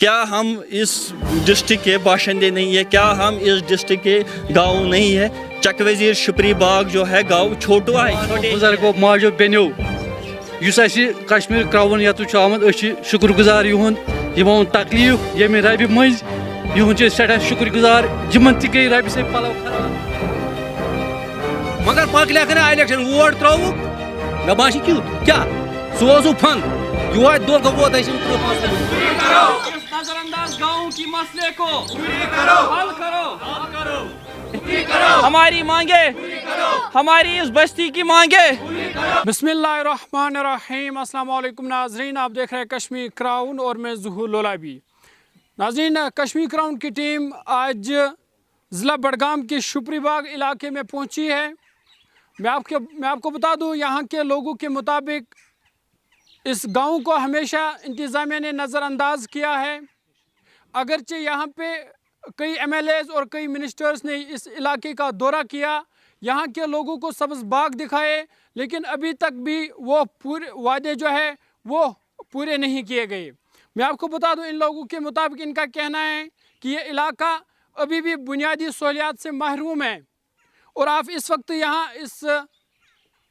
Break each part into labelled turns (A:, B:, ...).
A: क्या हम इस डिस्ट्रिक्ट के बाशिंदे नहीं है? क्या हम इस डिस्ट्रिक्ट के गाँव नहीं है? चक वजीर शुपरी बाग जो है गाँव छोटू है।
B: बुजुर्गो माजो बेनो कश्मीर क्राउन यत आमद शुक्रगुजार यमन तकलीफ ये रबि मज यह सठा शुक्रगुजार यमन तई रबि से पलव खराब
C: मगर पक लेखन इलेक्शन वोट त्रो मे बासी क्यूत क्या सोजू फंड यो दो गवो
D: नजरअंदाज गाँव की मसले को हल करो हमारी मांगे हमारी इस बस्ती की मांगे। बिस्मिल्लाहिर्रहमानिर्रहीम। अस्सलाम वालेकुम नाजरीन, आप देख रहे हैं कश्मीर क्राउन और मैं ज़ुहूर लोलाबी। नाजरीन, कश्मीर क्राउन की टीम आज ज़िला बडगाम के शुपरी बाग इलाके में पहुंची है। मैं आपको बता दूं, यहाँ के लोगों के मुताबिक इस गांव को हमेशा इंतज़ामिया ने नज़रअंदाज किया है। अगरचे यहाँ पे कई MLAs और कई मिनिस्टर्स ने इस इलाके का दौरा किया, यहाँ के लोगों को सब्ज़ बाग दिखाए, लेकिन अभी तक भी वो पूरे वादे जो है वो पूरे नहीं किए गए। मैं आपको बता दूं, इन लोगों के मुताबिक इनका कहना है कि ये इलाका अभी भी बुनियादी सहूलियात से महरूम है। और आप इस वक्त यहाँ इस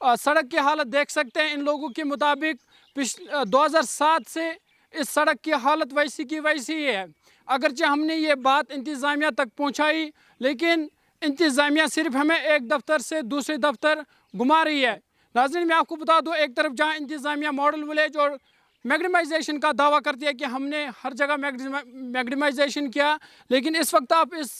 D: सड़क की हालत देख सकते हैं। इन लोगों के मुताबिक 2007 से इस सड़क की हालत वैसी की वैसी ही है। अगरचे हमने ये बात इंतज़ामिया तक पहुंचाई, लेकिन इंतज़ामिया सिर्फ हमें एक दफ्तर से दूसरे दफ्तर घुमा रही है। नाज़रीन, मैं आपको बता दूं, एक तरफ जहां इंतज़ामिया मॉडल विलेज और मैग्नीमाइजेशन का दावा करती है कि हमने हर जगह मैग्नीमाइजेशन किया, लेकिन इस वक्त आप इस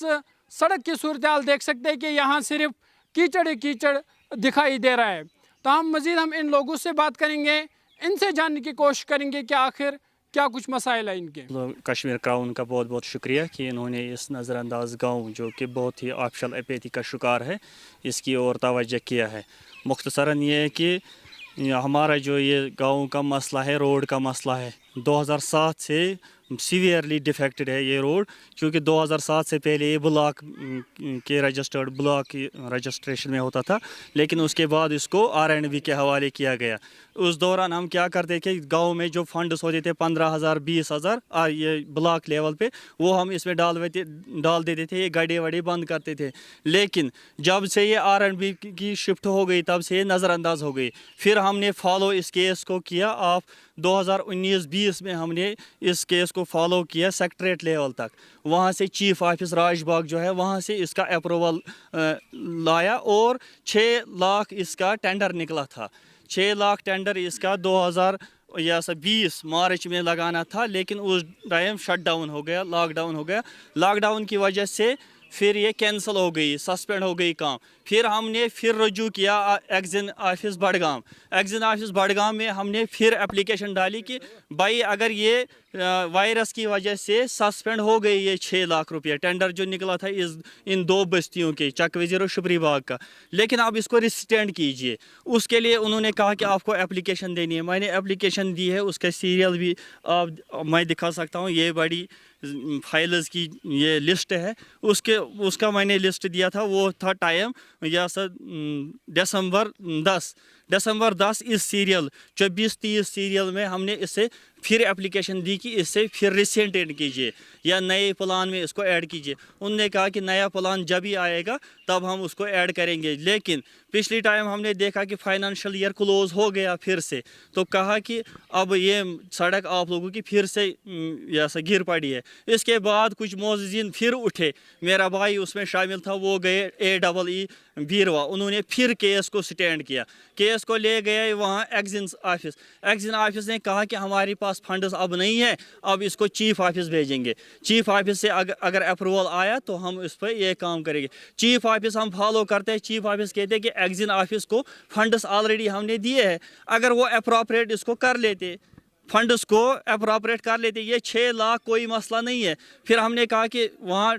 D: सड़क की सूरत हाल देख सकते हैं कि यहाँ सिर्फ कीचड़ ही कीचड़ दिखाई दे रहा है। तो मज़ीद हम इन लोगों से बात करेंगे, इनसे जानने की कोशिश करेंगे कि आखिर क्या कुछ मसाइल है इनके।
A: कश्मीर क्राउन का बहुत बहुत शुक्रिया कि इन्होंने इस नज़रअंदाज गाँव जो कि बहुत ही ऑफिशियल अपैथी का शिकार है, इसकी ओर तवज्जो किया है। मुख्तसरन ये है कि हमारा जो ये गाँव का मसला है, रोड का मसला है, 2007 से सीवियरली डिफेक्टेड है ये रोड, क्योंकि 2007 से पहले ये ब्लॉक के रजिस्टर्ड ब्लॉक रजिस्ट्रेशन में होता था, लेकिन उसके बाद इसको R&B के हवाले किया गया। उस दौरान हम क्या करते कि गांव में जो फंड्स होते थे 15,000 20,000 ये ब्लॉक लेवल पे, वो हम इसमें डाल देते थे, ये गड्ढे वड्ढे बंद करते थे। लेकिन जब से ये R&B की शिफ्ट हो गई, तब से ये नज़रअंदाज हो गई। फिर हमने फॉलो इस केस को किया। आप 2019-20 में हमने इस केस को फॉलो किया सेक्रेटरीट लेवल तक। वहाँ से चीफ ऑफिस राजबाग जो है, वहाँ से इसका अप्रूवल लाया और 6 लाख इसका टेंडर निकला था। 6 लाख टेंडर इसका 2020 मार्च में लगाना था, लेकिन उस टाइम शट डाउन हो गया, लॉकडाउन हो गया। लॉकडाउन की वजह से फिर ये कैंसिल हो गई, सस्पेंड हो गई काम। फिर हमने फिर रजू किया एक्जिन ऑफिस बडगाम। एक्जिन ऑफिस बडगाम में हमने फिर एप्लीकेशन डाली कि भाई अगर ये वायरस की वजह से सस्पेंड हो गई ये 6 लाख रुपये टेंडर जो निकला था इन 2 बस्तियों के, चक वजीर और शुपरी बाग का, लेकिन आप इसको रिस्टेंड कीजिए। उसके लिए उन्होंने कहा कि आपको एप्लीकेशन देनी है। मैंने एप्लीकेशन दी है, उसका सीरियल भी मैं दिखा सकता हूँ। ये बड़ी फाइल्स की ये लिस्ट है, उसका मैंने लिस्ट दिया था। वो था टाइम या सर दिसंबर 10 इस सीरियल 24-30 सीरियल में हमने इससे फिर एप्लीकेशन दी कि इससे फिर रिसेंट ऐड कीजिए या नए प्लान में इसको ऐड कीजिए। उनने कहा कि नया प्लान जब ही आएगा तब हम उसको ऐड करेंगे। लेकिन पिछली टाइम हमने देखा कि फाइनेंशियल ईयर क्लोज हो गया फिर से, तो कहा कि अब ये सड़क आप लोगों की फिर से ऐसा गिर पड़ी है। इसके बाद कुछ मोअज़्ज़िन फिर उठे, मेरा भाई उसमें शामिल था, वो गए AEE बीरवा, उन्होंने फिर केस को स्टैंड किया। केस को ले गए वहाँ एक्जिन ऑफिस ने कहा कि हमारे पास फंड्स अब नहीं है, अब इसको चीफ ऑफिस भेजेंगे। चीफ ऑफिस से अगर अप्रूवल आया तो हम इस पर ये काम करेंगे। चीफ ऑफिस हम फॉलो करते हैं। चीफ ऑफिस कहते हैं कि एक्जिन ऑफिस को फंड्स ऑलरेडी हमने दिए हैं, अगर वो अप्रोप्रिएट इसको कर लेते, फंड्स को अप्रोप्रिएट कर लेते, ये 6 लाख कोई मसला नहीं है। फिर हमने कहा कि वहाँ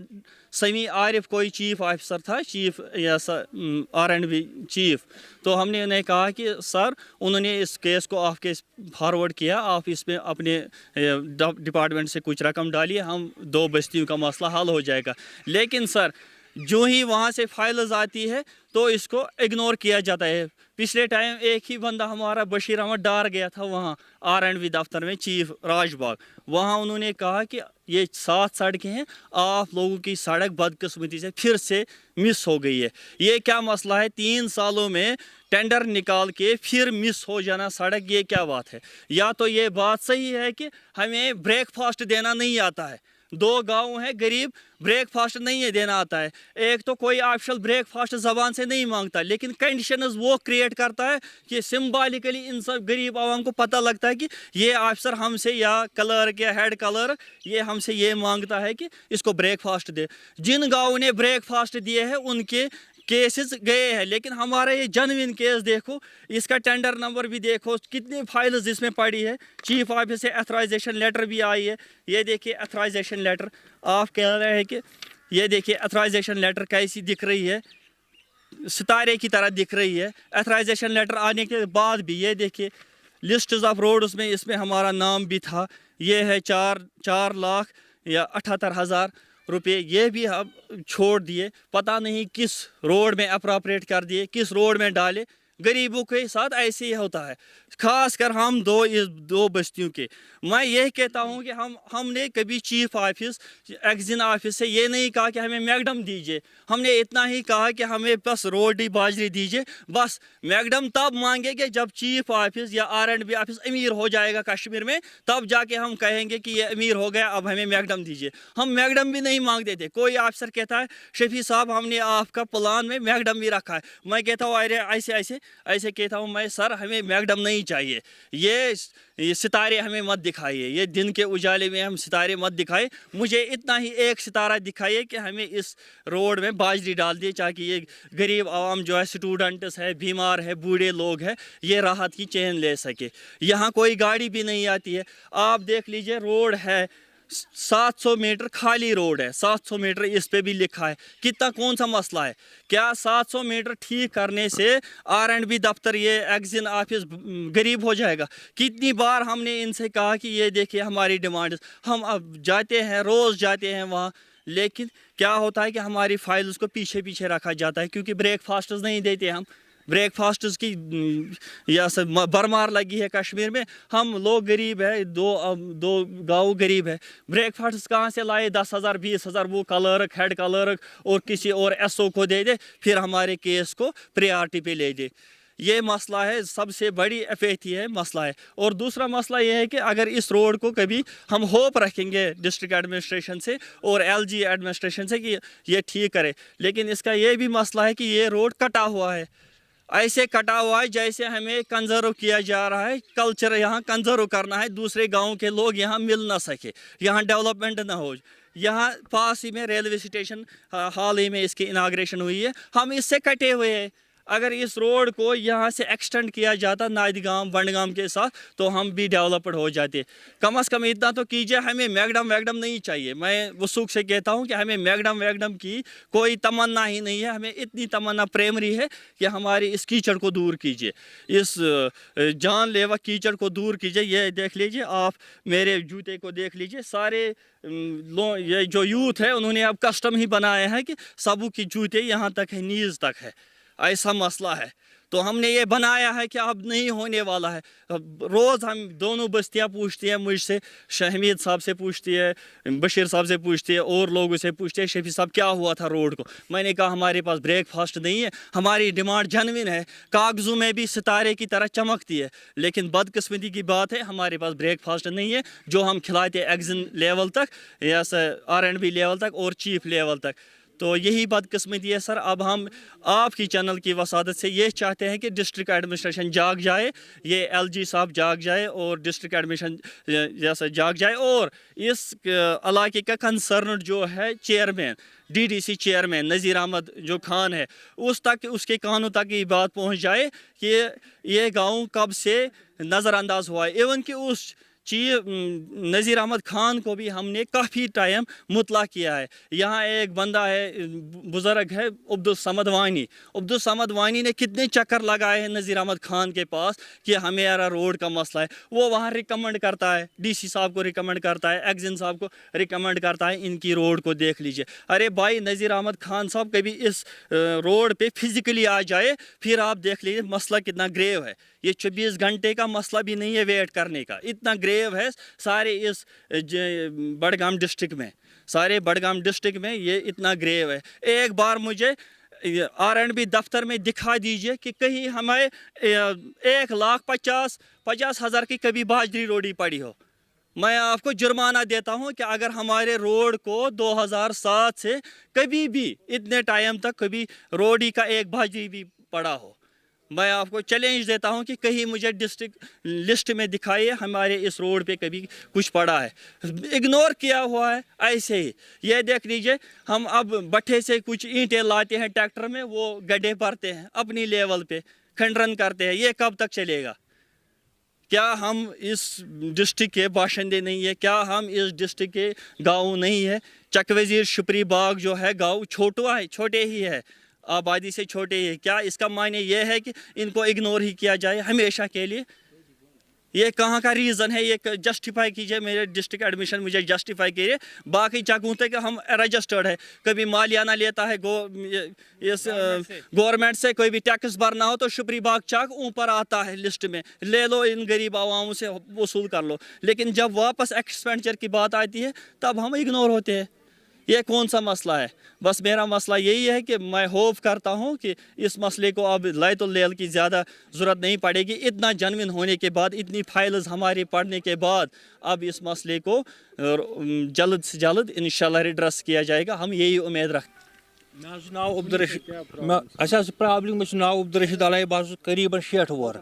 A: समी आरिफ कोई चीफ ऑफिसर था, चीफ या R&B चीफ, तो हमने उन्हें कहा कि सर, उन्होंने इस केस को आपके फॉरवर्ड किया, आप इसमें अपने डिपार्टमेंट से कुछ रकम डालिए, हम 2 बस्तियों का मसला हल हो जाएगा। लेकिन सर जो ही वहाँ से फाइल्स आती है तो इसको इग्नोर किया जाता है। पिछले टाइम एक ही बंदा हमारा बशीर अहमद डार गया था वहाँ R&B दफ्तर में, चीफ राजबाग, वहाँ उन्होंने कहा कि ये 7 सड़कें हैं, आप लोगों की सड़क बदकिस्मती से फिर से मिस हो गई है। ये क्या मसला है? 3 सालों में टेंडर निकाल के फिर मिस हो जाना सड़क, ये क्या बात है? या तो ये बात सही है कि हमें ब्रेकफास्ट देना नहीं आता है, 2 गांव हैं गरीब, ब्रेकफास्ट नहीं है देना आता है। एक तो कोई ऑफिशियल ब्रेकफास्ट ज़बान से नहीं मांगता, लेकिन कंडीशंस वो क्रिएट करता है कि सिंबॉलिकली इन सब गरीब आवाम को पता लगता है कि ये ऑफिसर हमसे या क्लर्क या हेड क्लर्क ये हमसे ये मांगता है कि इसको ब्रेकफास्ट दे। जिन गाँव ने ब्रेकफास्ट दिए हैं उनके केसेस गए हैं, लेकिन हमारा ये जेन्युइन केस देखो, इसका टेंडर नंबर भी देखो, कितनी फाइल्स इसमें पड़ी है। चीफ ऑफिस से अथराइजेशन लेटर भी आई है, ये देखिए अथराइजेशन लेटर, आप कह रहे हैं कि ये देखिए अथराइजेशन लेटर कैसी दिख रही है, सितारे की तरह दिख रही है। अथराइजेशन लेटर आने के बाद भी ये देखिए लिस्ट ऑफ रोड्स में इसमें हमारा नाम भी था, ये है 4,78,000 रुपये, ये भी हम छोड़ दिए, पता नहीं किस रोड में अप्रोप्रिएट कर दिए, किस रोड में डाले। गरीबों के साथ ऐसे ही होता है, खास कर हम दो बस्तियों के। मैं यही कहता हूं कि हमने कभी चीफ ऑफिस एक्जिन ऑफिस से ये नहीं कहा कि हमें मैगडम दीजिए, हमने इतना ही कहा कि हमें बस रोटी बाजरी दीजिए। बस मैगडम तब मांगेंगे जब चीफ ऑफिस या R&B ऑफिस अमीर हो जाएगा कश्मीर में, तब जाके हम कहेंगे कि ये अमीर हो गया, अब हमें मैगडम दीजिए। हम मैगडम भी नहीं मांगते थे। कोई ऑफिसर कहता है शफी साहब हमने आपका प्लान में मैगडम भी रखा है, मैं कहता हूँ अरे ऐसे कहता हूँ मैं, सर हमें मैगडम नहीं चाहिए, ये सितारे हमें मत दिखाइए, ये दिन के उजाले में हम सितारे मत दिखाए, मुझे इतना ही एक सितारा दिखाइए कि हमें इस रोड में बाजरी डाल दिए, ताकि ये गरीब आवाम जो है, स्टूडेंट्स है, बीमार है, बूढ़े लोग हैं, ये राहत की चैन ले सके। यहाँ कोई गाड़ी भी नहीं आती है। आप देख लीजिए रोड है 700 मीटर खाली रोड है, 700 मीटर इस पे भी लिखा है, कितना कौन सा मसला है? क्या 700 मीटर ठीक करने से R&B दफ्तर ये एक्जिन ऑफिस गरीब हो जाएगा? कितनी बार हमने इनसे कहा कि ये देखिए हमारी डिमांड, हम अब जाते हैं, रोज़ जाते हैं वहाँ, लेकिन क्या होता है कि हमारी फाइल्स को पीछे रखा जाता है, क्योंकि ब्रेकफास्ट नहीं देते हम। ब्रेकफास्ट की या बरमार लगी है कश्मीर में, हम लोग गरीब है, दो गाँव गरीब है, ब्रेकफास्ट कहाँ से लाए? 10,000 20,000 वो क्लर्क, हेड क्लर्क और किसी और SO को दे दे, फिर हमारे केस को प्रायोरिटी पे ले दे। ये मसला है, सबसे बड़ी अफेती है मसला है। और दूसरा मसला ये है कि अगर इस रोड को कभी हम होप रखेंगे डिस्ट्रिक्ट एडमिनिस्ट्रेशन से और LG एडमिनिस्ट्रेशन से कि ये ठीक करे, लेकिन इसका ये भी मसला है कि ये रोड कटा हुआ है, ऐसे कटा हुआ है जैसे हमें कंजर्व किया जा रहा है, कल्चर यहाँ कंजर्व करना है, दूसरे गाँव के लोग यहाँ मिल ना सके, यहाँ डेवलपमेंट ना हो। यहाँ पास ही में रेलवे स्टेशन हाल ही में इसकी इनाग्रेशन हुई है, हम इससे कटे हुए हैं। अगर इस रोड को यहाँ से एक्सटेंड किया जाता नादिगाम बंडगाम के साथ, तो हम भी डेवलप्ड हो जाते। कम से कम इतना तो कीजिए, हमें मैगडम नहीं चाहिए। मैं वसूख से कहता हूँ कि हमें मैगडम की कोई तमन्ना ही नहीं है, हमें इतनी तमन्ना प्राइमरी है कि हमारी इस कीचड़ को दूर कीजिए, इस जानलेवा कीचड़ को दूर कीजिए। ये देख लीजिए, आप मेरे जूते को देख लीजिए, सारे ये जो यूथ है उन्होंने अब कस्टम ही बनाया है कि सबू की जूते यहाँ तक है, नीज तक है, ऐसा मसला है। तो हमने ये बनाया है कि अब नहीं होने वाला है। रोज़ हम दोनों बस्तियाँ पूछती हैं मुझसे, शहमीद साहब से पूछती है, बशीर साहब से पूछती है, और लोगों से पूछते हैं शफी साहब क्या हुआ था रोड को। मैंने कहा हमारे पास ब्रेकफास्ट नहीं है, हमारी डिमांड जेन्युइन है, कागज़ों में भी सितारे की तरह चमकती है, लेकिन बदकिस्मती की बात है हमारे पास ब्रेकफास्ट नहीं है जो हम खिलाते एक्जिन लेवल तक या R&B लेवल तक और चीफ लेवल तक। तो यही बदकिस्मती है सर। अब हम आपकी चैनल की वसादत से ये चाहते हैं कि डिस्ट्रिक्ट एडमिनिस्ट्रेशन जाग जाए, ये LG साहब जाग जाए और डिस्ट्रिक्ट एडमिशन जैसा जाग जाए, और इस इलाके का कंसर्न जो है चेयरमैन, DDC चेयरमैन नज़ीर अहमद जो खान है, उसके कानों तक ये बात पहुँच जाए कि ये गाँव कब से नज़रअंदाज हुआ है। इवन कि उस चीफ नज़ीर अहमद खान को भी हमने काफ़ी टाइम मुतला किया है। यहाँ एक बंदा है, बुज़ुर्ग है, अब्दुल समद वानी। अब्दुल समद वानी ने कितने चक्कर लगाए हैं नज़ीर अहमद खान के पास कि हमारा रोड का मसला है। वो वहाँ रिकमेंड करता है, DC साहब को रिकमेंड करता है, एक्जिन साहब को रिकमेंड करता है, इनकी रोड को देख लीजिए। अरे भाई, नज़ीर अहमद खान साहब कभी इस रोड पे फिज़िकली आ जाए, फिर आप देख लीजिए मसला कितना ग्रेव है। ये 24 घंटे का मसला भी नहीं है वेट करने का, इतना ग्रेव है सारे इस बडगाम डिस्ट्रिक्ट में, सारे बडगाम डिस्ट्रिक्ट में ये इतना ग्रेव है। एक बार मुझे R&B दफ्तर में दिखा दीजिए कि कहीं हमें 1,50,000 की कभी बाजरी रोडी पड़ी हो। मैं आपको जुर्माना देता हूं कि अगर हमारे रोड को 2007 से कभी भी इतने टाइम तक कभी रोडी का एक बाजरी भी पड़ा हो, मैं आपको चैलेंज देता हूं कि कहीं मुझे डिस्ट्रिक्ट लिस्ट में दिखाइए हमारे इस रोड पे कभी कुछ पड़ा है। इग्नोर किया हुआ है ऐसे ही। ये देख लीजिए, हम अब भट्ठे से कुछ ईंटें लाते हैं ट्रैक्टर में, वो गड्ढे भरते हैं अपनी लेवल पे, खंडरन करते हैं। ये कब तक चलेगा? क्या हम इस डिस्ट्रिक्ट के बाशिंदे नहीं है? क्या हम इस डिस्ट्रिक्ट के गाँव नहीं है? चक वज़ीर शुपरी बाग जो है गाँव छोटे ही है, आबादी से छोटे ही है। क्या इसका मायने ये है कि इनको इग्नोर ही किया जाए हमेशा के लिए? ये कहाँ का रीज़न है? ये जस्टिफाई कीजिए, मेरे डिस्ट्रिक्ट एडमिशन मुझे जस्टिफाई कीजिए। बाकी जगहों तक हम रजिस्टर्ड है, कभी मालियाना लेता है इस गवर्नमेंट से, कोई भी टैक्स भरना हो तो शुपरी बाग चक ऊपर आता है लिस्ट में, ले लो, इन गरीब आवामों से वसूल कर लो। लेकिन जब वापस एक्सपेंडिचर की बात आती है तब हम इग्नोर होते हैं। ये कौन सा मसला है? बस मेरा मसला यही है कि मैं होप करता हूँ कि इस मसले को अब लायतुल लेल की ज़्यादा ज़रूरत नहीं पड़ेगी। इतना जनविन होने के बाद, इतनी फाइल्स हमारी पढ़ने के बाद, अब इस मसले को जल्द से जल्द इंशाल्लाह रिड्रेस किया जाएगा, हम यही उम्मीद रखते हैं।
C: मे नाव अब्दुल रशीद, प्रॉब्लम मे नाव अब्दुल रशीद अलाई, बस करीबन 60 वोर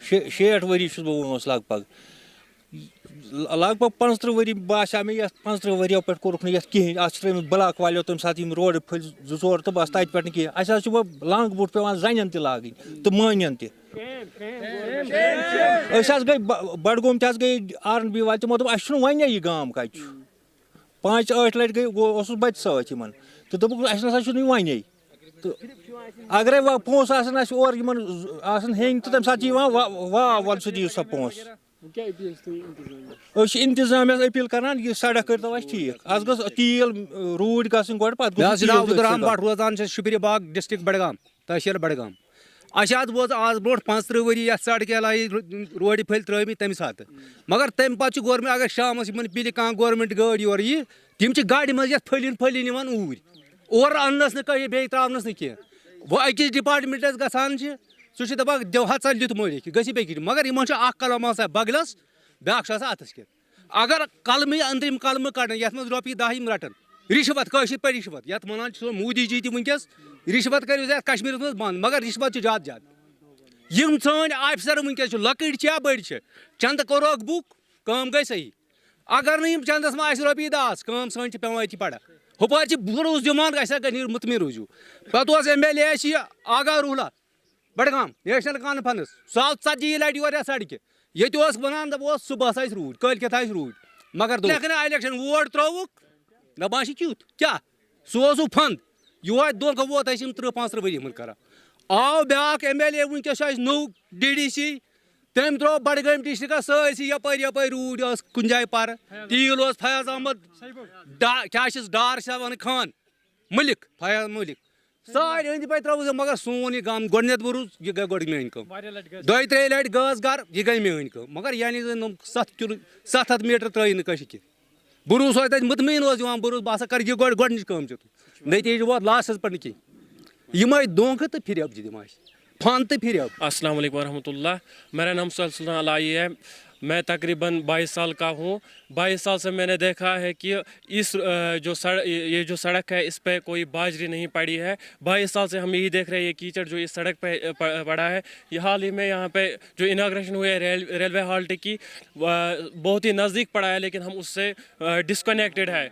C: 60 वरी वोनस लगभग 35 वरी बासा मे 35 वरियों पे कोर्क कहें। अत ब्लॉक वालों तम सात रोड फल 2-4 तो बस तत पे कहें। लांग बूट पे जन लन तो मान गई बडगोम गई R&B वाले तमो दोप वन यह गांव कत 5-8 लट गई। वो बच सत तो दोप वन तो अगर पोस और हें तो तम सात वन सह दियो सा पोस। इंतजाम अपील करान यह सड़क करो ठीक, अस गो तील रूड गन गो
E: अब्दुलरहमान भट्ट रोजान शुपरी बाग डिस्ट्रिक्ट बडगाम, तहसील बडगाम। अस वो आज ब्रो 35 वरी ये सड़क लाई रोड फल त्रमी तम सात, मगर तम पे गवर्नमेंट अगर शाम पिल कह गवर्नमेंट गाड़ी और यह तम गाड़ी मज फलिन ऊर और अनस न बे त्रावनस न कह। वो अकिस डिपार्टमेंटस गसान सह दपान दिव सा लित मलिक गि बेकि, मगर इन कलम बगलस ब्या अतस के। अगर कलम अंदरिम कलम कड़न ये रोपये 10 रटन रिश्वत कशर पे रिश्वत ये वन मोदी जी तंकस रिश्वत कर कश्मीर मज बंद, मगर रिश्वत ज्यादा सन आफिसर वनकस लकड़ बड़ चंद करोक बुक कम गई सही। अगर नम चंदस में रोपये 10 कम सन पे पड़ा हपार भरोस दिमान मुतमिन रूजू। पे MLA आगा रूला बडगाम नेशनल कॉन्फ्रेंस 40 लट योर सड़क ये वन दप सुबह रूद कल कत रूद, मगर इलेक्शन वोट त्रोक दपान क्यूत क्या सह फंद यह धोखा वोत 30-35 वरी कर। आव ब्या MLA वनकस नो DDC तम त्रो बडगाम डिस्ट्रिक्ट सही यप रूद कुन जाए पर तील फयाज अहमद क्या डार वन खान मलिक फयाज मलिक सारे अंद पे त्रो, मगर सोन यह गांव गोडनेथ बरूस यह गई गोड मेन कम 2-3 लट गस गर यह गई मेन कम, मगर यानी 700 मीटर त्र कह बरूस मुतमिन बरूस बस कर यह गोडनिच कम नतीज वो लास्टस पे कह यम धोख तो फिर दिम फन तो फिर।
F: अस्सलाम वालेकुम रहमतुल्लाह। मेरा नाम सुल्तान अलाई है, मैं तकरीबन 22 साल का हूँ। 22 साल से मैंने देखा है कि इस ये जो सड़क है इस पे कोई बाजरी नहीं पड़ी है। 22 साल से हम यही देख रहे हैं, ये कीचड़ जो इस सड़क पे पड़ा है। ये हाल ही में यहाँ पे जो इनाग्रेशन हुई है रेलवे हॉल्ट की बहुत ही नज़दीक पड़ा है, लेकिन हम उससे डिस्कनेक्टेड है।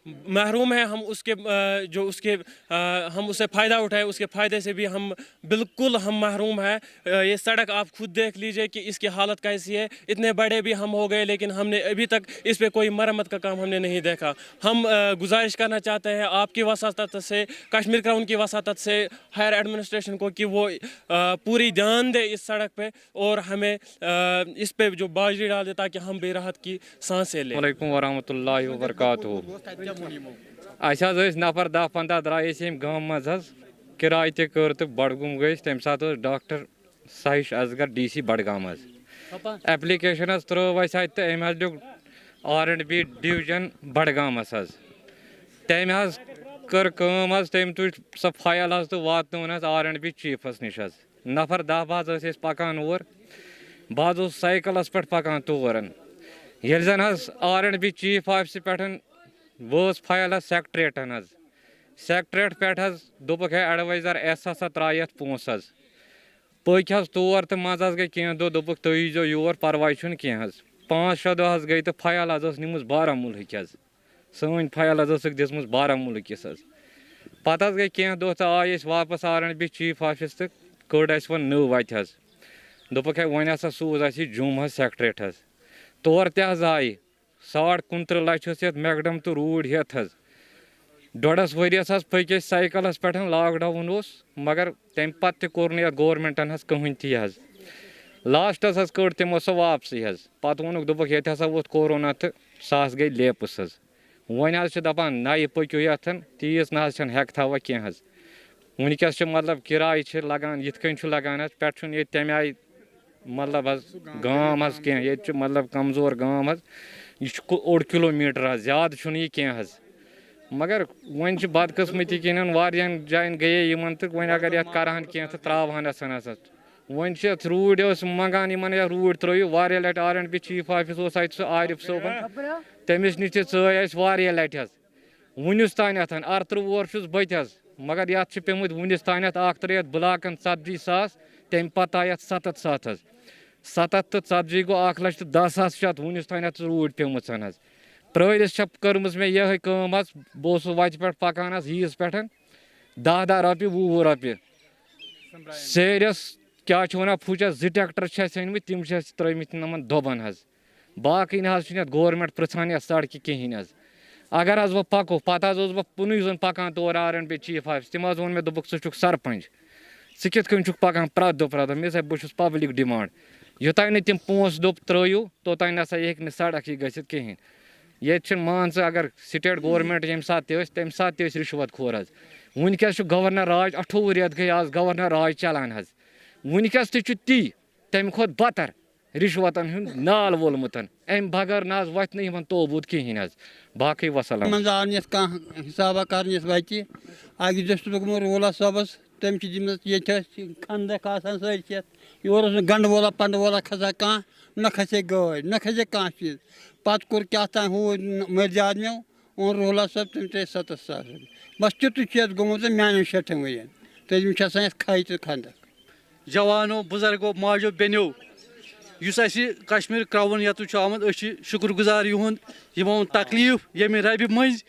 F: محروم ہیں. ہم اس کے جو اس کے ہم اسے فائدہ اٹھائے, اس کے فائدے سے بھی ہم بالکل ہم محروم ہیں. یہ سڑک آپ خود دیکھ لیجئے کہ اس کی حالت کیسی ہے. اتنے بڑے بھی ہم ہو گئے لیکن ہم نے ابھی تک اس پہ کوئی مرمت کا کام ہم نے نہیں دیکھا. ہم گزارش کرنا چاہتے ہیں آپ کی وساطت سے, کشمیر کراؤن کی وساطت سے ہائر ایڈمنسٹریشن کو کہ وہ پوری دھیان دے اس سڑک پہ اور ہمیں اس پہ جو باجری ڈال دے تاکہ ہم بھی راحت کی سانسیں لیں.
G: علیکم ورحمۃ اللہ وبرکاتہ. نفر 10-15 درائے گام مز کرایہ تہ کر تو بڈگوم گئی تمہ سات doctor Sahash Asghar DC Budgam application ترو اَسہِ تو أمۍ لیوٚکھ R&B ڈوجن بڈگامس تمہ کر کٲم تٔمۍ تُج سۄ فایل تو واتنوون R&B چیفس نش نفر 10-12 ٲسۍ پکان اور بہٕ اوسُس سایکلس پٮ۪ٹھ پکان تور ییٚلہِ زن R&B چیف آفسہِ پٮ۪ٹھ وٲژ فایل سیکٹریٹن سیکٹریٹ پٮ۪ٹھ دوٚپُکھ ہے ایڈوایزر S ہسا ترٛایہِ یتھ پونٛسہٕ پٔکۍ تور تہٕ منٛزٕ گٔے کینٛہہ دۄہ دوٚپُکھ تُہۍ ییٖزیو یور پرواے چھُنہٕ کینٛہہ 5-6 دۄہ گٔے تہٕ فایل ٲس نِمٕژ بارہمولہٕچ سٲنۍ فایل ٲسٕکھ دِژمٕژ بارہمولہٕکِس پتہٕ گٔے کینٛہہ دۄہ تہٕ آے أسۍ واپس R&B چیف آفس تہٕ کٔڑ اَسہِ وۄنۍ نٔو وتہِ دوٚپُکھ ہے وۄنۍ ہسا سوٗز اَسہِ یہِ جوٚم سیکٹریٹ تور تہِ آیہِ 29 لچھ ٲسۍ یتھ میکڈم تہٕ روٗڈۍ ہٮ۪تھ 1.5 ؤرِیس پٔکۍ أسۍ سایکلس پٮ۪ٹھ لاک ڈاوُن اوس مگر تمہِ پتہٕ تہِ کوٚر نہٕ یتھ گورمنٹن کٕہٕنۍ تہِ لاسٹس کٔڑ تِمو سۄ واپسٕے پتہٕ ووٚنُکھ دوٚپُکھ ییٚتہِ ہسا ووت کورونا تہٕ سۄ گٔے لیپٕس وۄنۍ چھِ دپان نَیہِ پٔکِو یتھ تیٖژ نہ چھنہٕ ہٮ۪کتھا وۄنۍ کینٛہہ وٕنکٮ۪س چھِ مطلب کِراے چھِ لگان یِتھ کٔنۍ چھُ لگان پٮ۪ٹھٕ چھُنہٕ ییٚتہِ تمہِ آیہِ مطلب گام کینٛہہ ییٚتہِ چھُ مطلب کمزور گام یہِ چھُ 1 کِلوٗمیٖٹر زیادٕ چھُنہٕ یہِ کینٛہہ مگر وۄنۍ چھِ بدقٕسمتی کِنۍ واریاہن جاین گٔیے یِمن تہٕ وۄنۍ اگر یتھ کرہن کینٛہہ تہٕ تراوہن وۄنۍ چھِ یتھ روٗڈۍ ٲس منٛگان یِمن یتھ روٗڈۍ ترٲیِو واریاہ لٹہِ R&B چیف آفس اوس اتہِ سُہ عارف صٲبن تٔمِس نِش تہِ ژٲے اَسہِ واریاہ لٹہِ وُنیُس تانٮ۪تھ 38 وُہُر چھُس بہٕ تہِ مگر یتھ چھِ پیٚمٕتۍ وُنیُس تانٮ۪تھ 31 بُلاکن 40,000 تمہِ پتہٕ آے یتھ 7,700 7 تہٕ 40 گوٚو 1,10,000 چھِ اتھ وُنیُس تانٮ۪تھ روٗڈۍ پیٚمٕژ پرٲرِس چھےٚ کٔرمٕژ مےٚ یِہے کٲم بہٕ اوسُس وتہِ پٮ۪ٹھ پکان ییٖژ پٮ۪ٹھ 10 رۄپیہِ 20 رۄپیہِ سیرٮ۪س کیٛاہ چھِ ونان پھُچس 2 ٹریکٹر چھِ اَسہِ أنۍمٕتۍ تِم چھِ اَسہِ ترٲومٕتۍ یِمن دۄبن باقٕے نہ چھُنہٕ یتھ گورمنٹ پرژھان یتھ سڑکہِ کِہینۍ اگر وۄنۍ پکو پتہٕ اوسُس بہٕ کُنُے زوٚن پکان تور R&B چیف آفس تِم ووٚن مےٚ دوٚپُکھ ژٕ چھُکھ سرپنچ ژٕ کِتھ کٔنۍ چھُکھ پکان پرٛٮ۪تھ دۄہ مےٚ بہٕ چھُس پبلِک ڈِمانڈ یوٚتانۍ نہٕ تِم پونٛسہٕ دوٚپ ترٲیِو توٚتانۍ نسا ہیٚکہِ نہٕ سڑک یہِ گٔژھِتھ کِہینۍ ییٚتہِ چھِنہٕ مان ژٕ اگر سٹیٹ گورمنٹ ییٚمہِ ساتہٕ تہِ ٲسۍ تمہِ ساتہٕ تہِ ٲسۍ رِشوت کھور وٕنکٮ۪س چھُ گورنر راج 28 رٮ۪تھ گٔے گورنر راج چلان وٕنکٮ۪س تہِ چھُ تی تمہِ کھۄتہٕ بدتر رِشوتن ہُنٛد نال وولمُت امہِ بغٲر نہ وۄتھِ نہٕ یِمن توبوٗد کِہینۍ باقٕے وسلام
H: منٛز آو نہٕ یَتھ کانٛہہ حِسابا کرنہٕ یَتھ وتہِ اکہِ دۄہ چھُس بہٕ گوٚمُت رولا صٲبس تٔمۍ چھِ دِژمٕژ ییٚتہِ ٲسۍ خندق آسان سٲرسٕے یورٕ اوس نہٕ گنڈٕ وولا پنڈٕ وولا کھسان کانٛہہ نہ کھسے گٲڑۍ نہ کھسے کانٛہہ چیٖز پتہٕ کوٚر کیٛاہ تام ہُہ مٔرۍ آدمیو اوٚن رولا صٲب تٔمۍ ترٛٲے 7,000 بس تیُتُے چھُ یتھ گوٚمُت میانٮ۪ن 60 ؤرین تٔمِس چھِ آسان یتھ کھَے تہٕ خندق
B: جوانو بُزرگو ماجو بیٚنیو یُس اَسہِ کشمیٖر کرٛاوُن ییٚتہِ چھُ آمُت أسۍ چھِ شُکُر گُزار یِہُنٛد یِمو تکلیٖف ییٚمہِ ربہِ مٔنٛزۍ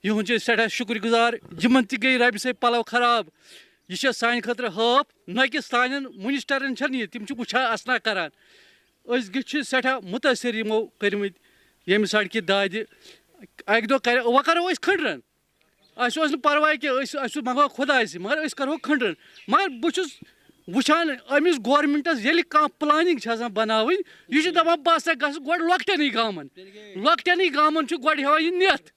B: یِہُنٛد چھِ أسۍ سٮ۪ٹھاہ شُکُر گُزار یِمن تہِ گٔے ربہِ سۭتۍ پلو خراب یہِ چھِ سانہِ خٲطرٕ ہٲپ نہ کہِ سانٮ۪ن مُنسٹرن چھنہٕ یہِ تِم چھِ وٕچھان اسنا کران أسۍ چھِ سٮ۪ٹھاہ مُتٲثر یِمو کٔرمٕتۍ ییٚمہِ سڑکہِ دادِ اکہِ دۄہ وۄنۍ کرو أسۍ کھنڈرن اَسہِ اوس نہٕ پرواے کینٛہہ أسۍ منٛگو خۄداے سۭتۍ مگر أسۍ کرہو کھنڈرن مگر بہٕ چھُس وٕچھان أمِس گورمنٹس ییٚلہِ کانٛہہ پلاننگ چھِ آسان بناوٕنۍ یہِ چھُ دپان بہٕ ہسا گژھٕ گۄڈٕ لۄکٹٮ۪نٕے گامن چھُ گۄڈٕ ہٮ۪وان یہِ نِتھ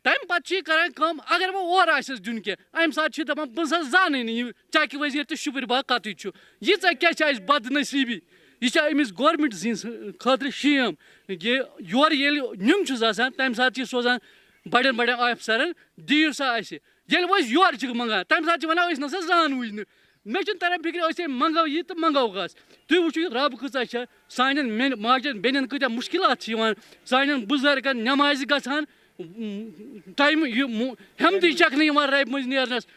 B: تمہِ پتہٕ چھِ یہِ کران کٲم اگر وۄنۍ اورٕ آسٮ۪س دیُن کینٛہہ امہِ ساتہٕ چھِ دپان بہٕ نسا زانٕے نہٕ یہِ چکہِ وزیٖر تہٕ شُپرِ باغ کتٕے چھُ ییٖژاہ کیٛاہ چھِ اَسہِ بدنصیٖبی یہِ چھِ أمِس گورمنٹ سٕنٛدِ خٲطرٕ شیم یہِ یورٕ ییٚلہِ نیُن چھُس آسان تمہِ ساتہٕ چھِ سوزان بڑٮ۪ن بڑٮ۪ن آفسرن دِیِو سا اَسہِ ییٚلہِ وۄنۍ أسۍ یورٕ چھِکھ منٛگان تمہِ ساتہٕ چھِ ونان أسۍ نسا زانوٕے نہٕ مےٚ چھُنہٕ تران فِکرِ أسۍ ہے منٛگو یہِ تہٕ منٛگو گژھ تُہۍ وٕچھِو یہِ رب کۭژاہ چھےٚ سانٮ۪ن ماجٮ۪ن بیٚنٮ۪ن کۭتیاہ مُشکلات چھِ یِوان سانٮ۪ن بُزرگن نٮ۪مازِ گژھان ٹایمہٕ یہِ ہٮ۪متٕے چھکھ نہٕ یِوان ربہِ منٛز نیرنس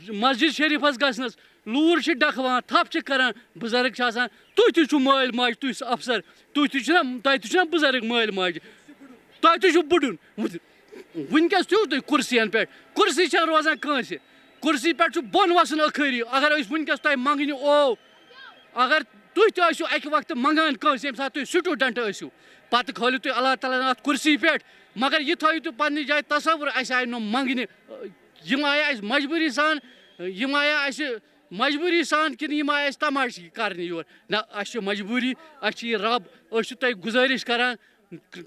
B: مسجد شریٖفس گژھنس لوٗر چھِ ڈکھوان تھپھ چھِ کران بُزرگ چھِ آسان تُہۍ تہِ چھِو مٲلۍ ماجہِ تُہۍ افسر تُہۍ تہِ چھِو نا تۄہہِ تہِ چھُو نا بُزرگ مٲلۍ ماجہِ تۄہہِ تہِ چھُو بٕڈُن ونکس تیو تھی کرسین پہ کرسی روزان کنس کرسی پہ بن وسن اخری اگر ونکس تہ منگنہ او اگر تھی تیو اکہ وقت منگان کنس یم سات تھی سٹوڈنٹ یو پتہ کھولو تھی اللہ تعالیٰ ات کرسی پہ مگر یہ تھو تھی پنہ جائے تصور اس آئی نو منگنہ یم آیا اس مجبوری سان یم آیا اس مجبوری سان کن یم آیا اس تماشی کرنے یور نہ اس مجبوری اس یہ رب اس تہ گزارش کران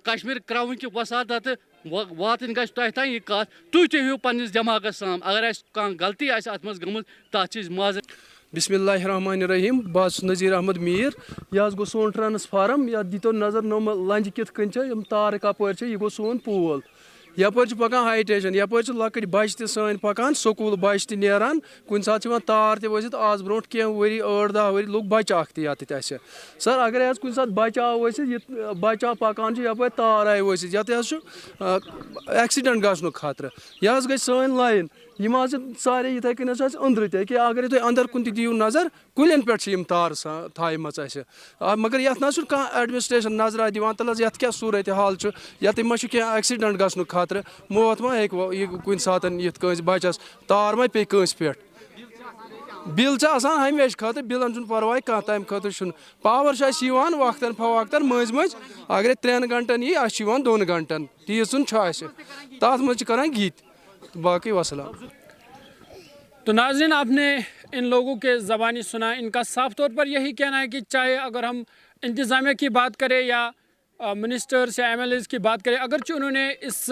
B: کشمیر کراون کی وسادت واتن گھس تہ تین یہ کت تھی تھو پنس دماغس سام اگر اس کان غلطی آس ات مز گمت تات چھ معذرت.
I: بسم اللہ الرحمن الرحیم بہت نذیر احمد میر یہ گو سون ٹرانسفارم یا دیتو نظر نوم لنج کت کن یم تار کپر یہ گو سون پول یپر پکان ہائی ٹینشن یپر لکٹ بچہ تہ سن پکان سکول بچہ تہ نیران کن سات تار تہ ورست آز برونٹ کی وری 8-10 ؤری لوگ بچہ اخ تہ یت اسہ سر اگر کن سات بچہ آو ورست بچہ پکان یپر تار آئی ورست یت ایکسیڈنٹ گھنک خطرہ یہ گئی سن لائن یم سارے یتھے کن اندر تہ کہ اگر تھی اندر کن دیو نظر کلین پہ تار تھائمژ مگر یت نا ایڈمنسٹریشن نظرہ دِوان تل یت کیا صورت حال یت ما کی ایکسیڈنٹ گھنک خطرہ موت ما ہیٚکہِ کُنہِ ساتہٕ یِتھ کٲنٛسہِ بچس تار ما پیٚیہِ کٲنٛسہِ پٮ۪ٹھ بِل چھِ آسان ہمیشہِ خٲطرٕ بِلن چھُنہٕ پرواے کانٛہہ تمہِ خٲطرٕ چھُنہٕ پاور چھُ اَسہِ یِوان وقتن فوقتن مٔنٛزۍ مٔنٛزۍ اگرے 3 گنٹن یی اَسہِ چھُ یِوان 2 گنٹن تیٖژ چھُ اَسہِ تتھ منٛز چھِ کران گِتۍ باقی وسلام.
D: تو ناظرین آپ نے ان لوگوں کے زبانی سنا ان کا صاف طور پر یہی کہنا ہے کہ چاہے اگر ہم انتظامیہ کی بات کریں یا منسٹرز یا MLAs کی بات کریں اگرچہ انہوں نے اس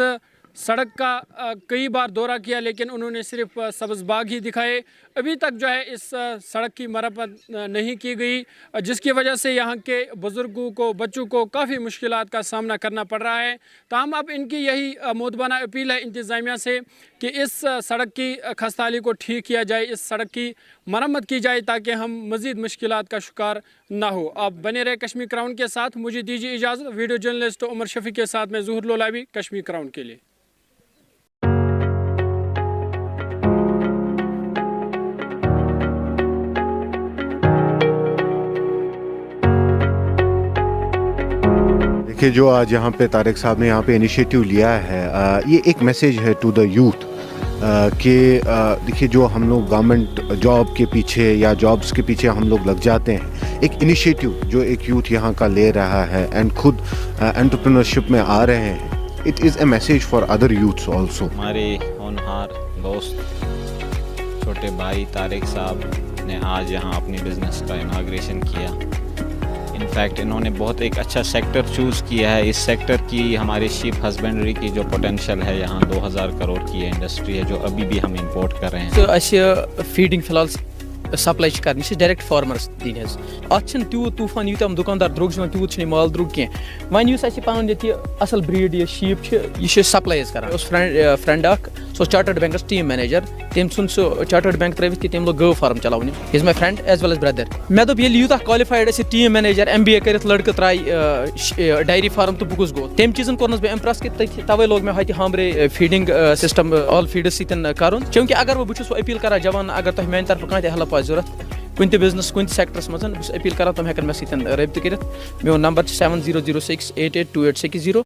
D: سڑک کا کئی بار دورہ کیا لیکن انہوں نے صرف سبز باغ ہی دکھائے ابھی تک جو ہے اس سڑک کی مرمت نہیں کی گئی جس کی وجہ سے یہاں کے بزرگوں کو بچوں کو کافی مشکلات کا سامنا کرنا پڑ رہا ہے. تاہم اب ان کی یہی مودبانہ اپیل ہے انتظامیہ سے کہ اس سڑک کی خستہ حالی کو ٹھیک کیا جائے اس سڑک کی مرمت کی جائے تاکہ ہم مزید مشکلات کا شکار نہ ہو. آپ بنے رہے کشمیر کراؤن کے ساتھ مجھے دیجیے اجازت. ویڈیو جرنلسٹ عمر شفیع کے ساتھ میں ظہور لولابی کشمیر کراؤن کے لیے.
J: کہ جو آج یہاں پہ طارق صاحب نے یہاں پہ انیشیٹو لیا ہے یہ ایک میسیج ہے ٹو دا یوتھ کہ دیکھیے جو ہم لوگ گورنمنٹ جاب کے پیچھے یا جابس کے پیچھے ہم لوگ لگ جاتے ہیں ایک انیشیٹو جو ایک یوتھ یہاں کا لے رہا ہے اینڈ خود انٹرپرینورشپ میں آ رہے ہیں it is a message for other youths also.
K: ہمارے ہونہار دوست چھوٹے بھائی طارق صاحب نے آج یہاں اپنی بزنس کا اناگریشن کیا. انفیکٹ انہوں نے بہت ایک اچھا سیکٹر چوز کیا ہے. اس سیکٹر کی ہماری شیپ ہسبینڈری کی جو پوٹینشیل ہے یہاں 2000 کروڑ کی انڈسٹری ہے جو ابھی بھی ہم امپورٹ کر رہے ہیں.
L: تو اس فیڈنگ فی الحال سپلائی کر یہ ڈائریکٹ فارمرس دن حظ ات تیوت طوفان یوتام دکاندار دروگ تیوت مال دروگ کی ون اس پن یہ اصل بریڈ یہ شیپ یہ سپلائی کران فرینڈ اخ سو چارٹرڈ بینکس ٹیم مینیجر تم سن سو چارٹرڈ بینک ترٛٲوِتھ تم لوگ گٲو فارم چلاوٕنۍ he is my friend as well as brother. مےٚ دوٚپ ییٚلہِ یوٗتاہ کالِفایڈ اَسہِ ٹیٖم مینیجر MBA کٔرِتھ لڑکہٕ ترٛایہِ ڈایری فارم تہٕ بہٕ کُس گوٚو تَمہِ چیٖزن کوٚرنس بہٕ اِمپرٛس کہِ تَوَے لوگ مےٚ ہوتہِ ہامرے فیٖڈِنٛگ سِسٹم آل فیٖڈس سۭتۍ کَرُن چوٗنٛکہِ اگر بہٕ چھُس اپیٖل کران جوان اگر تۄہہِ میانہِ طرفہٕ کانٛہہ تہِ ہیلپ آسہِ ضوٚرتھ کُنہِ تہِ بِزنس کُنہِ تہِ سیکٹرس منٛز بہٕ چھُس اپیٖل کران تِم ہٮ۪کن مےٚ سۭتۍ رٲبطہٕ کٔرِتھ. میون نمبر چھُ 7006882860.